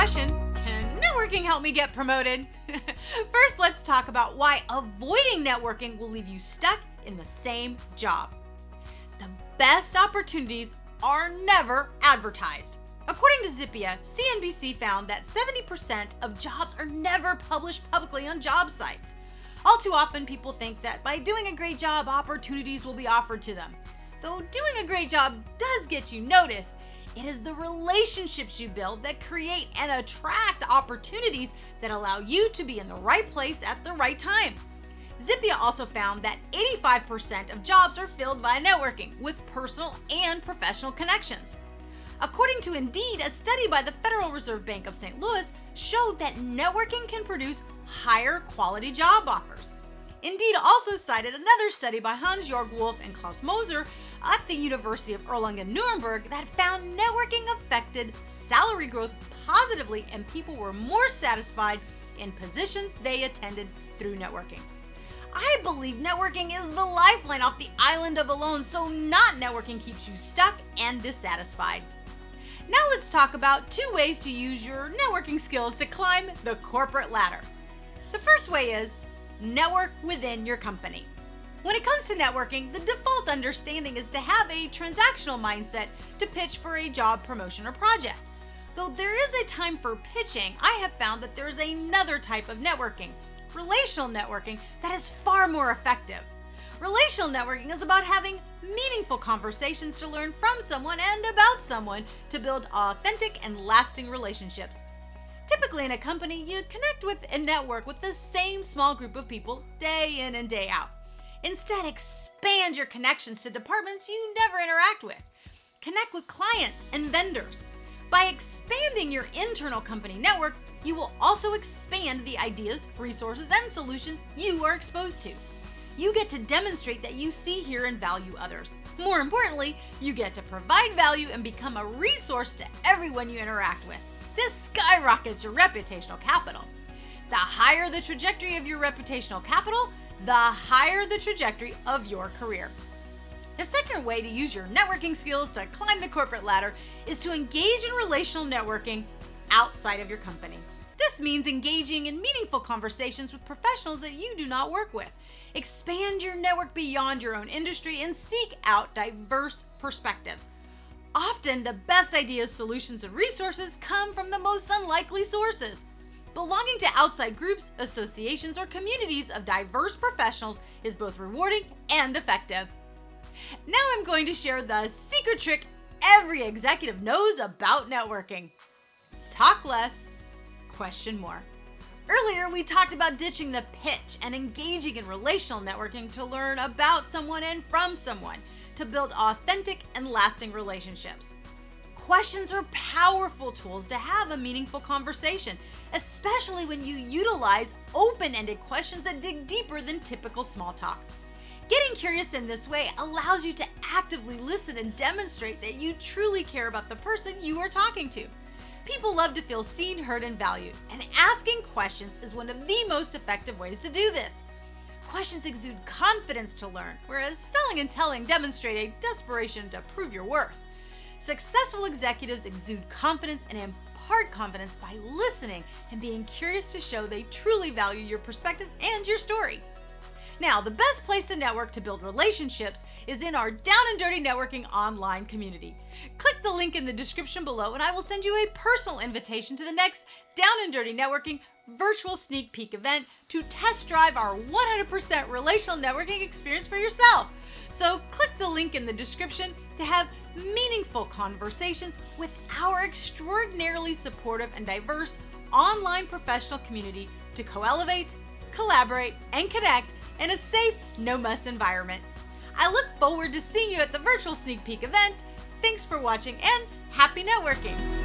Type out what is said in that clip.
question, can networking help me get promoted? First, let's talk about why avoiding networking will leave you stuck in the same job. The best opportunities are never advertised. According to Zippia, CNBC found that 70% of jobs are never published publicly on job sites. All too often, people think that by doing a great job, opportunities will be offered to them. Though doing a great job does get you noticed, it is the relationships you build that create and attract opportunities that allow you to be in the right place at the right time. Zippia also found that 85% of jobs are filled via networking with personal and professional connections. According to Indeed, a study by the Federal Reserve Bank of St. Louis showed that networking can produce higher quality job offers. Indeed also cited another study by Hans-Jörg Wolf and Klaus Moser at the University of Erlangen-Nuremberg that found networking affected salary growth positively and people were more satisfied in positions they attended through networking. I believe networking is the lifeline off the island of alone, so not networking keeps you stuck and dissatisfied. Now let's talk about 2 ways to use your networking skills to climb the corporate ladder. The first way is network within your company. When it comes to networking, the default understanding is to have a transactional mindset to pitch for a job, promotion, or project. Though there is a time for pitching, I have found that there is another type of networking, relational networking, that is far more effective. Relational networking is about having meaningful conversations to learn from someone and about someone to build authentic and lasting relationships. Typically in a company, you connect with and network with the same small group of people day in and day out. Instead, expand your connections to departments you never interact with. Connect with clients and vendors. By expanding your internal company network, you will also expand the ideas, resources, and solutions you are exposed to. You get to demonstrate that you see, hear, and value others. More importantly, you get to provide value and become a resource to everyone you interact with. This skyrockets your reputational capital. The higher the trajectory of your reputational capital, the higher the trajectory of your career. The second way to use your networking skills to climb the corporate ladder is to engage in relational networking outside of your company. This means engaging in meaningful conversations with professionals that you do not work with. Expand your network beyond your own industry and seek out diverse perspectives. Often, the best ideas, solutions, and resources come from the most unlikely sources. Belonging to outside groups, associations, or communities of diverse professionals is both rewarding and effective. Now I'm going to share the secret trick every executive knows about networking. Talk less, question more. Earlier, we talked about ditching the pitch and engaging in relational networking to learn about someone and from someone, to build authentic and lasting relationships. Questions are powerful tools to have a meaningful conversation, especially when you utilize open-ended questions that dig deeper than typical small talk. Getting curious in this way allows you to actively listen and demonstrate that you truly care about the person you are talking to. People love to feel seen, heard, and valued, and asking questions is one of the most effective ways to do this. Questions exude confidence to learn, whereas selling and telling demonstrate a desperation to prove your worth. Successful executives exude confidence and impart confidence by listening and being curious to show they truly value your perspective and your story. Now, the best place to network to build relationships is in our Down and Dirty Networking online community. Click the link in the description below and I will send you a personal invitation to the next Down and Dirty Networking virtual sneak peek event to test drive our 100% relational networking experience for yourself. So click the link in the description to have meaningful conversations with our extraordinarily supportive and diverse online professional community to co-elevate, collaborate, and connect in a safe, no-muss environment. I look forward to seeing you at the virtual sneak peek event. Thanks for watching and happy networking!